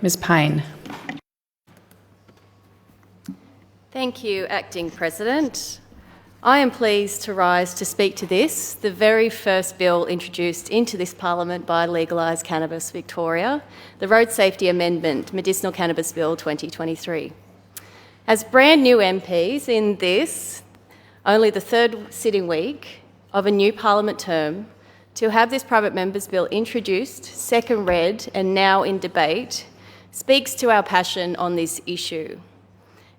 Ms Payne. Thank you, Acting President. I am pleased to rise to speak to this, the very first bill introduced into this Parliament by Legalise Cannabis Victoria, the Road Safety Amendment Medicinal Cannabis Bill 2023. As brand new MPs in this, only the third sitting week of a new Parliament term, to have this private members bill introduced, second read and now in debate, speaks to our passion on this issue.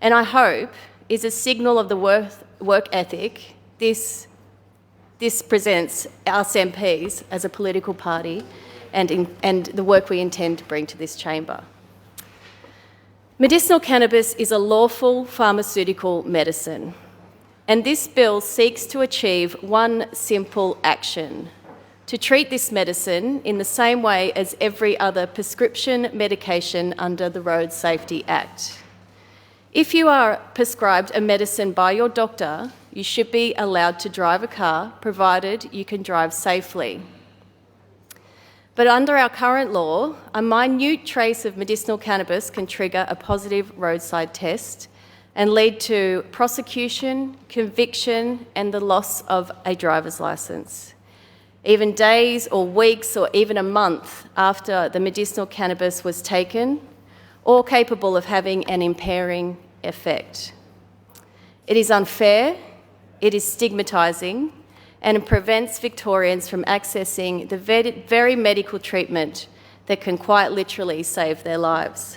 And I hope is a signal of the work ethic this presents us MPs as a political party and the work we intend to bring to this chamber. Medicinal cannabis is a lawful pharmaceutical medicine, and this bill seeks to achieve one simple action: to treat this medicine in the same way as every other prescription medication under the Road Safety Act. If you are prescribed a medicine by your doctor, you should be allowed to drive a car, provided you can drive safely. But under our current law, a minute trace of medicinal cannabis can trigger a positive roadside test and lead to prosecution, conviction, and the loss of a driver's licence, even days or weeks or even a month after the medicinal cannabis was taken, or capable of having an impairing effect. It is unfair, it is stigmatising, and it prevents Victorians from accessing the very medical treatment that can quite literally save their lives.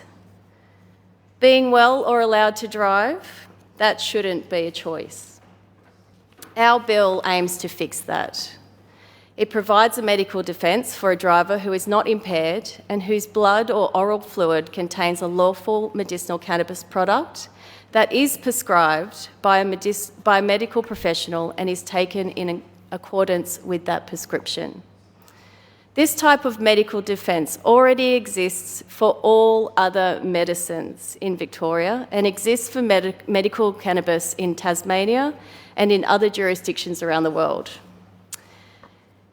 Being well or allowed to drive, that shouldn't be a choice. Our bill aims to fix that. It provides a medical defence for a driver who is not impaired and whose blood or oral fluid contains a lawful medicinal cannabis product that is prescribed by a medical professional and is taken in accordance with that prescription. This type of medical defence already exists for all other medicines in Victoria and exists for medical cannabis in Tasmania and in other jurisdictions around the world.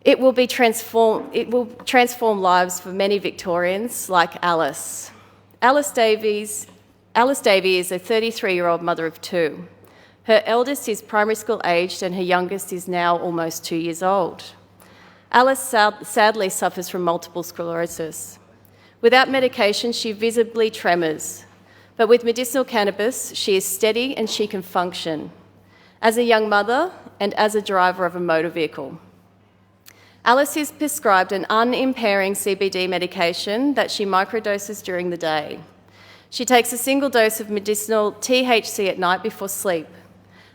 It will transform lives for many Victorians, like Alice. Alice Davey is a 33-year-old mother of two. Her eldest is primary school aged and her youngest is now almost 2 years old. Alice sadly suffers from multiple sclerosis. Without medication, she visibly tremors, but with medicinal cannabis, she is steady and she can function as a young mother and as a driver of a motor vehicle. Alice is prescribed an unimpairing CBD medication that she microdoses during the day. She takes a single dose of medicinal THC at night before sleep.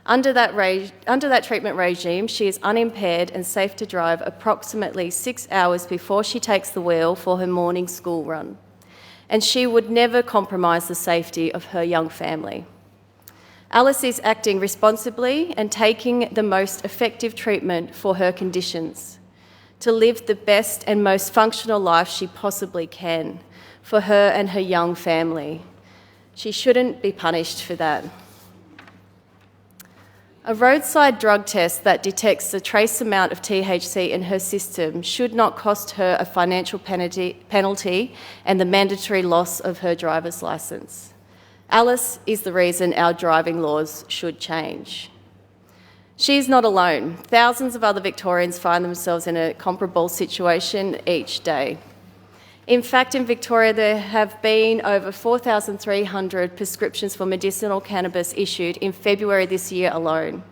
Under that treatment regime, she is unimpaired and safe to drive approximately 6 hours before she takes the wheel for her morning school run. And she would never compromise the safety of her young family. Alice is acting responsibly and taking the most effective treatment for her conditions, to live the best and most functional life she possibly can for her and her young family. She shouldn't be punished for that. A roadside drug test that detects the trace amount of THC in her system should not cost her a financial penalty and the mandatory loss of her driver's licence. Alice is the reason our driving laws should change. She is not alone. Thousands of other Victorians find themselves in a comparable situation each day. In fact, in Victoria, there have been over 4,300 prescriptions for medicinal cannabis issued in February this year alone.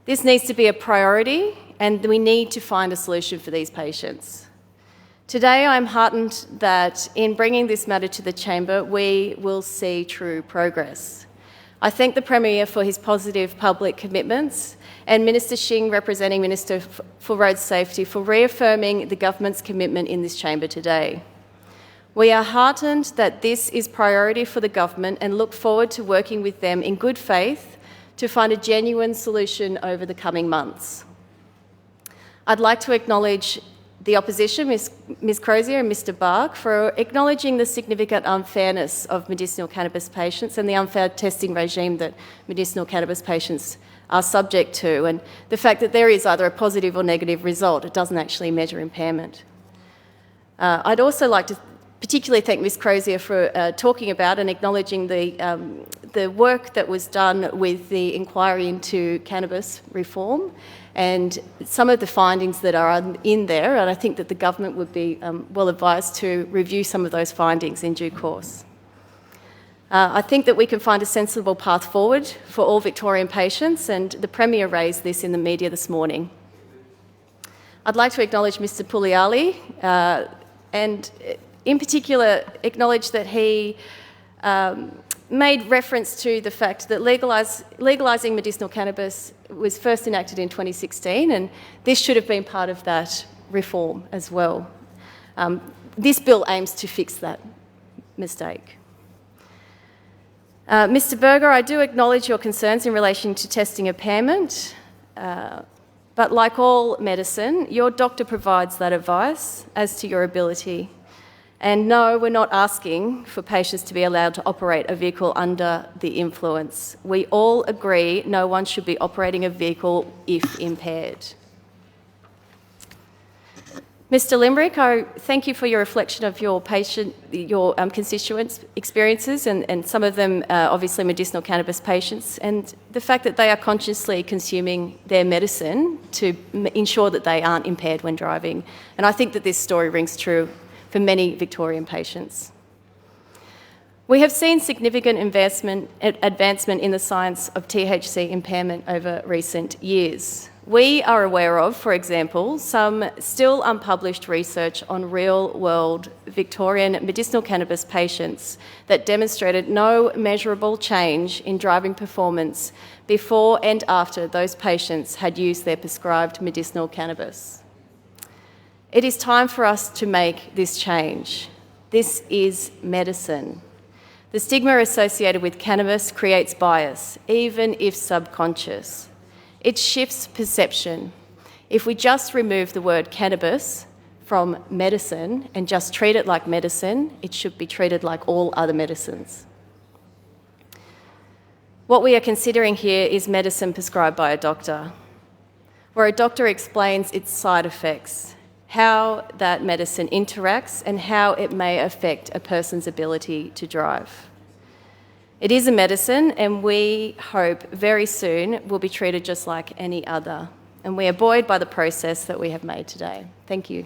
This needs to be a priority, and we need to find a solution for these patients. Today, I'm heartened that in bringing this matter to the chamber, we will see true progress. I thank the Premier for his positive public commitments and Minister Xing, representing Minister for Road Safety, for reaffirming the government's commitment in this chamber today. We are heartened that this is priority for the government and look forward to working with them in good faith to find a genuine solution over the coming months. I'd like to acknowledge the opposition, Ms Crozier and Mr Bark, for acknowledging the significant unfairness of medicinal cannabis patients and the unfair testing regime that medicinal cannabis patients are subject to, and the fact that there is either a positive or negative result. It doesn't actually measure impairment. I'd also like to particularly thank Ms Crozier for talking about and acknowledging the work that was done with the inquiry into cannabis reform and some of the findings that are in there, and I think that the government would be well advised to review some of those findings in due course. I think that we can find a sensible path forward for all Victorian patients, and the Premier raised this in the media this morning. I'd like to acknowledge Mr Pugliali and in particular acknowledge that he made reference to the fact that legalising medicinal cannabis was first enacted in 2016, and this should have been part of that reform as well. This bill aims to fix that mistake. Mr Berger, I do acknowledge your concerns in relation to testing impairment, but like all medicine, your doctor provides that advice as to your ability. And no, we're not asking for patients to be allowed to operate a vehicle under the influence. We all agree no one should be operating a vehicle if impaired. Mr Limbrick, I thank you for your reflection of your constituents' experiences, and some of them obviously medicinal cannabis patients, and the fact that they are consciously consuming their medicine to ensure that they aren't impaired when driving. And I think that this story rings true for many Victorian patients. We have seen significant advancement in the science of THC impairment over recent years. We are aware of, for example, some still unpublished research on real-world Victorian medicinal cannabis patients that demonstrated no measurable change in driving performance before and after those patients had used their prescribed medicinal cannabis. It is time for us to make this change. This is medicine. The stigma associated with cannabis creates bias, even if subconscious. It shifts perception. If we just remove the word cannabis from medicine and just treat it like medicine, it should be treated like all other medicines. What we are considering here is medicine prescribed by a doctor, where a doctor explains its side effects, how that medicine interacts and how it may affect a person's ability to drive. It is a medicine, and we hope very soon will be treated just like any other. And we are buoyed by the process that we have made today. Thank you.